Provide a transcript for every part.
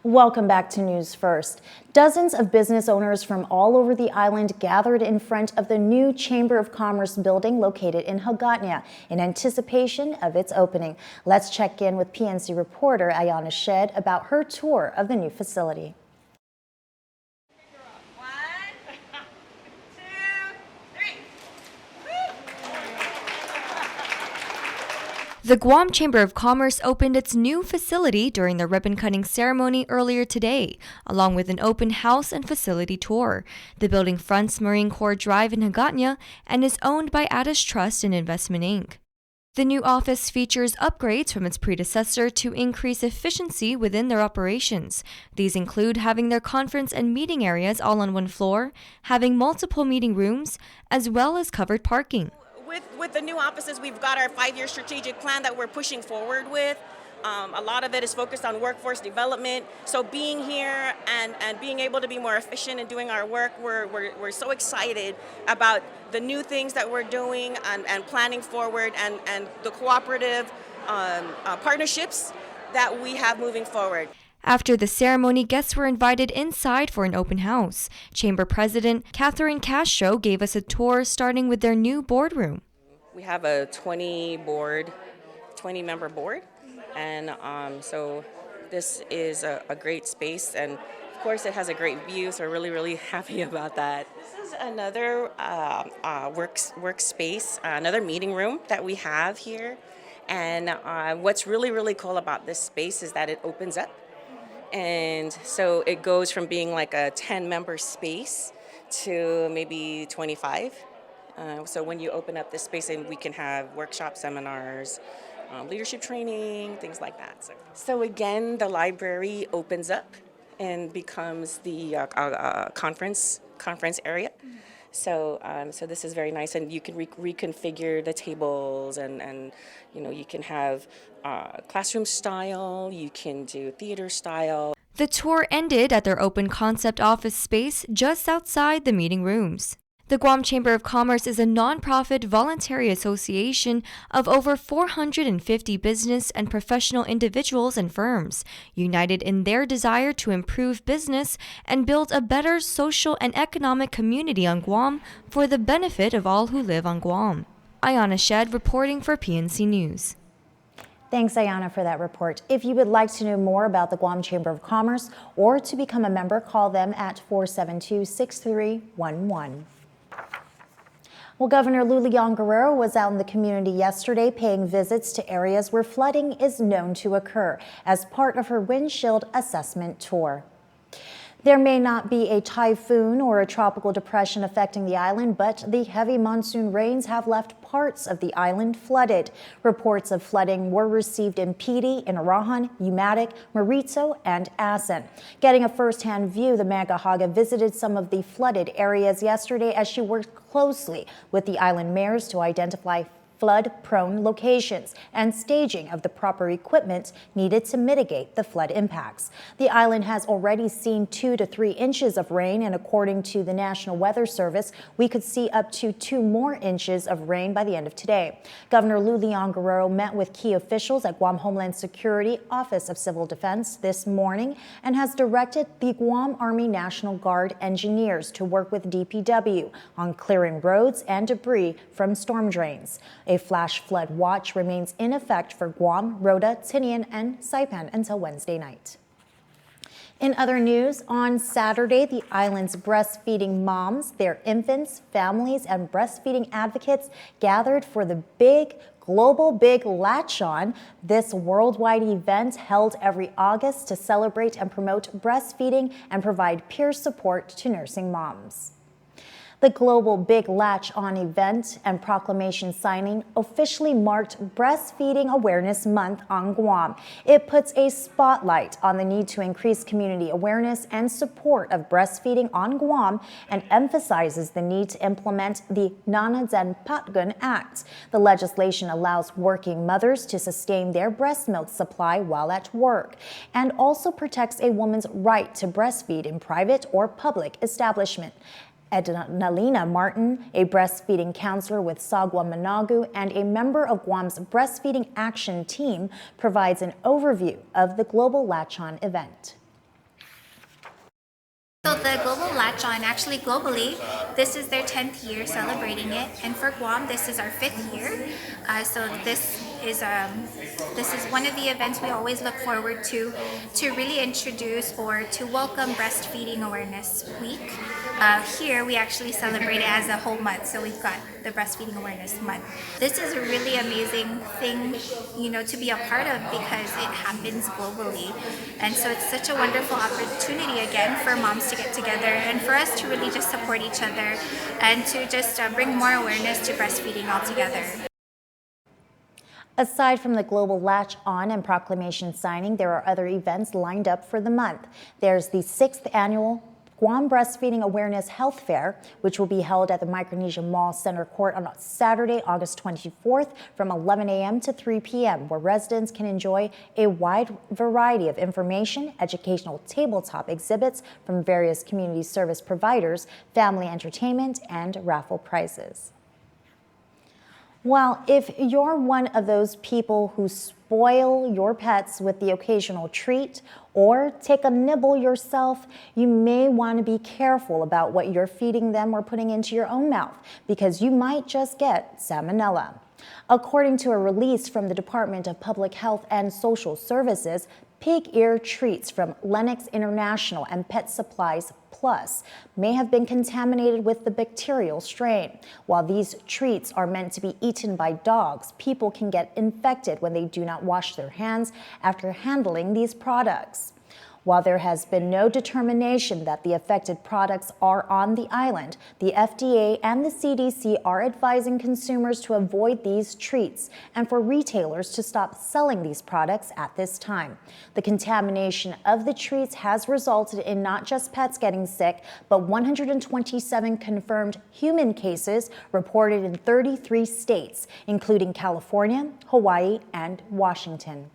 Welcome back to News First. Dozens of business owners from all over the island gathered in front of the new Chamber of Commerce building located in Hagåtña in anticipation of its opening. Let's check in with PNC reporter Ayana Shed about her tour of the new facility. The Guam Chamber of Commerce opened its new facility during the ribbon-cutting ceremony earlier today, along with an open house and facility tour. The building fronts Marine Corps Drive in Hagåtña and is owned by Addis Trust and Investment Inc. The new office features upgrades from its predecessor to increase efficiency within their operations. These include having their conference and meeting areas all on one floor, having multiple meeting rooms, as well as covered parking. With the new offices, we've got our 5-year strategic plan that we're pushing forward with. A lot of it is focused on workforce development. So being here and being able to be more efficient in doing our work, we're so excited about the new things that we're doing and planning forward and the cooperative partnerships that we have moving forward. After the ceremony, guests were invited inside for an open house. Chamber President Catherine Castro gave us a tour starting with their new boardroom. We have a 20-member board, and so this is a great space, and of course it has a great view, so we're really happy about that. This is another workspace, another meeting room that we have here, and what's really cool about this space is that it opens up. And so it goes from being like a 10-member space to maybe 25. So when you open up this space, and we can have workshop seminars, leadership training, things like that. So again, the library opens up and becomes the conference area. So this is very nice, and you can reconfigure the tables, and you can have classroom style, you can do theater style. The tour ended at their open concept office space just outside the meeting rooms. The Guam Chamber of Commerce is a nonprofit voluntary association of over 450 business and professional individuals and firms, united in their desire to improve business and build a better social and economic community on Guam for the benefit of all who live on Guam. Ayana Shed reporting for PNC News. Thanks, Ayana, for that report. If you would like to know more about the Guam Chamber of Commerce or to become a member, call them at 472-6311. Well, Governor Lulian Guerrero was out in the community yesterday paying visits to areas where flooding is known to occur as part of her windshield assessment tour. There may not be a typhoon or a tropical depression affecting the island, but the heavy monsoon rains have left parts of the island flooded. Reports of flooding were received in Pidi, in Arahan, Umatic, Marito, and Asan. Getting a first-hand view, the Magahaga visited some of the flooded areas yesterday as she worked closely with the island mayors to identify flood-prone locations and staging of the proper equipment needed to mitigate the flood impacts. The island has already seen 2 to 3 inches of rain, and according to the National Weather Service, we could see up to 2 more inches of rain by the end of today. Governor Lulian Guerrero met with key officials at Guam Homeland Security Office of Civil Defense this morning and has directed the Guam Army National Guard engineers to work with DPW on clearing roads and debris from storm drains. A flash flood watch remains in effect for Guam, Rota, Tinian, and Saipan until Wednesday night. In other news, on Saturday, the island's breastfeeding moms, their infants, families, and breastfeeding advocates gathered for the global Big Latch-On, this worldwide event held every August to celebrate and promote breastfeeding and provide peer support to nursing moms. The Global Big Latch-On event and proclamation signing officially marked Breastfeeding Awareness Month on Guam. It puts a spotlight on the need to increase community awareness and support of breastfeeding on Guam and emphasizes the need to implement the Nanadzen Patgun Act. The legislation allows working mothers to sustain their breast milk supply while at work and also protects a woman's right to breastfeed in private or public establishment. Ednalina Martin, a breastfeeding counselor with Sagwa Managu and a member of Guam's Breastfeeding Action Team, provides an overview of the Global Latch-On event. So the Global Latch On, actually globally, this is their 10th year celebrating it, and for Guam, this is our 5th year. So this is one of the events we always look forward to really introduce or to welcome Breastfeeding Awareness Week. Here we actually celebrate it as a whole month, so we've got the Breastfeeding Awareness Month. This is a really amazing thing, to be a part of because it happens globally, and so it's such a wonderful opportunity again for moms to get together and for us to really just support each other and to just bring more awareness to breastfeeding altogether. Aside from the Global Latch On and proclamation signing, there are other events lined up for the month. There's the 6th annual Guam Breastfeeding Awareness Health Fair, which will be held at the Micronesia Mall Center Court on Saturday, August 24th from 11 a.m. to 3 p.m., where residents can enjoy a wide variety of information, educational tabletop exhibits from various community service providers, family entertainment, and raffle prizes. Well, if you're one of those people who spoil your pets with the occasional treat or take a nibble yourself, you may want to be careful about what you're feeding them or putting into your own mouth, because you might just get salmonella. According to a release from the Department of Public Health and Social Services, pig ear treats from Lennox International and Pet Supplies Plus may have been contaminated with the bacterial strain. While these treats are meant to be eaten by dogs, people can get infected when they do not wash their hands after handling these products. While there has been no determination that the affected products are on the island, the FDA and the CDC are advising consumers to avoid these treats and for retailers to stop selling these products at this time. The contamination of the treats has resulted in not just pets getting sick, but 127 confirmed human cases reported in 33 states, including California, Hawaii, and Washington.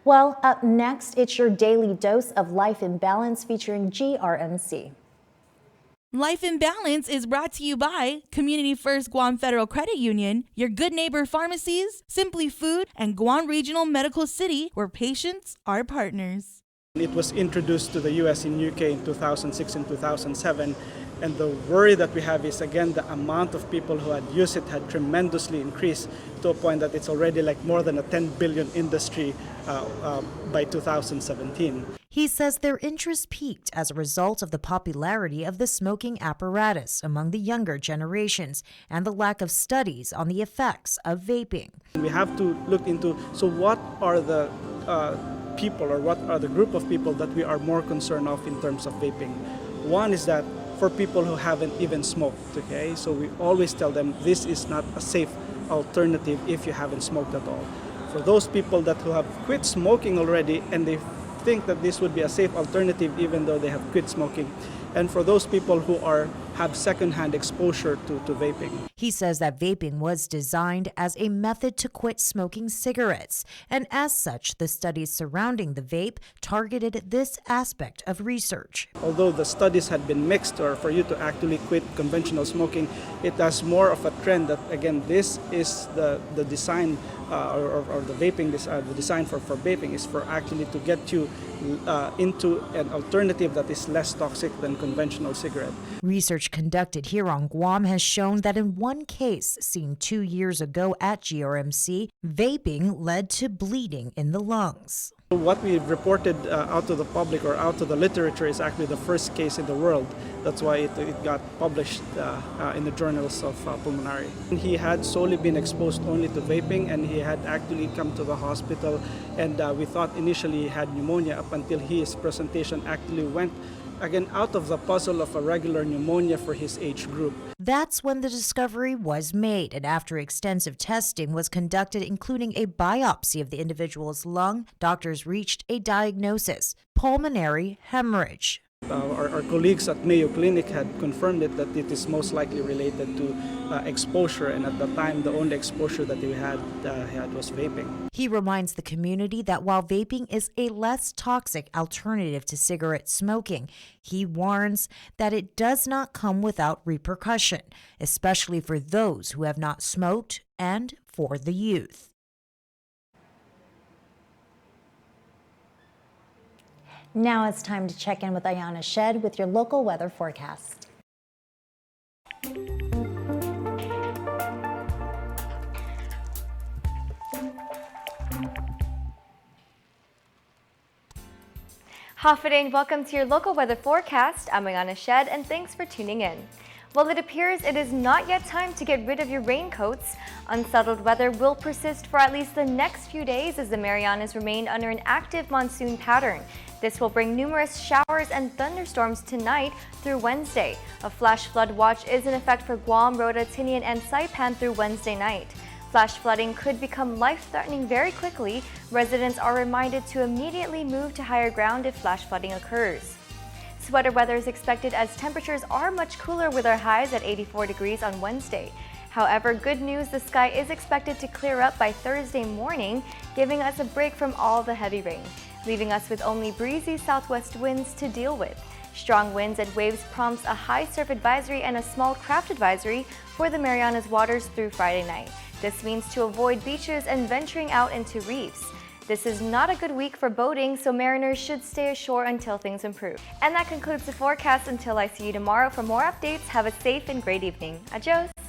Well, up next, it's your daily dose of Life in Balance featuring GRMC. Life in Balance is brought to you by Community First Guam Federal Credit Union, your good neighbor pharmacies, Simply Food, and Guam Regional Medical City, where patients are partners. It was introduced to the US and UK in 2006 and 2007, and the worry that we have is, again, the amount of people who had used it had tremendously increased to a point that it's already like more than a 10 billion industry by 2017. He says their interest peaked as a result of the popularity of the smoking apparatus among the younger generations and the lack of studies on the effects of vaping. We have to look into, so what are the people, or what are the group of people that we are more concerned of in terms of vaping? One is that for people who haven't even smoked, okay? So we always tell them this is not a safe alternative if you haven't smoked at all. For those people who have quit smoking already and they think that this would be a safe alternative even though they have quit smoking, and for those people who have secondhand exposure to vaping. He says that vaping was designed as a method to quit smoking cigarettes, and as such, the studies surrounding the vape targeted this aspect of research. Although the studies had been mixed, or for you to actually quit conventional smoking, it has more of a trend that, again, this is the design or the vaping, the design for vaping is for actually to get you into an alternative that is less toxic than conventional cigarette. Research conducted here on Guam has shown that in one case seen 2 years ago at GRMC, vaping led to bleeding in the lungs. What we've reported out to the public or out to the literature is actually the first case in the world. That's why it got published in the journals of pulmonary. He had solely been exposed only to vaping, and he had actually come to the hospital, and we thought initially he had pneumonia up until his presentation actually went again out of the puzzle of a regular pneumonia for his age group. That's when the discovery was made, and after extensive testing was conducted, including a biopsy of the individual's lung, doctors reached a diagnosis: pulmonary hemorrhage. Our colleagues at Mayo Clinic had confirmed it, that it is most likely related to exposure, and at the time the only exposure that he had was vaping. He reminds the community that while vaping is a less toxic alternative to cigarette smoking, he warns that it does not come without repercussion, especially for those who have not smoked and for the youth. Now it's time to check in with Ayana Shed with your local weather forecast. Hafidang, welcome to your local weather forecast. I'm Ayana Shed, and thanks for tuning in. While it appears it is not yet time to get rid of your raincoats, unsettled weather will persist for at least the next few days as the Marianas remain under an active monsoon pattern. This will bring numerous showers and thunderstorms tonight through Wednesday. A flash flood watch is in effect for Guam, Rota, Tinian, and Saipan through Wednesday night. Flash flooding could become life-threatening very quickly. Residents are reminded to immediately move to higher ground if flash flooding occurs. Sweater weather is expected as temperatures are much cooler with our highs at 84 degrees on Wednesday. However, good news, the sky is expected to clear up by Thursday morning, giving us a break from all the heavy rain, leaving us with only breezy southwest winds to deal with. Strong winds and waves prompts a high surf advisory and a small craft advisory for the Marianas waters through Friday night. This means to avoid beaches and venturing out into reefs. This is not a good week for boating, so mariners should stay ashore until things improve. And that concludes the forecast. Until I see you tomorrow for more updates, have a safe and great evening. Adios!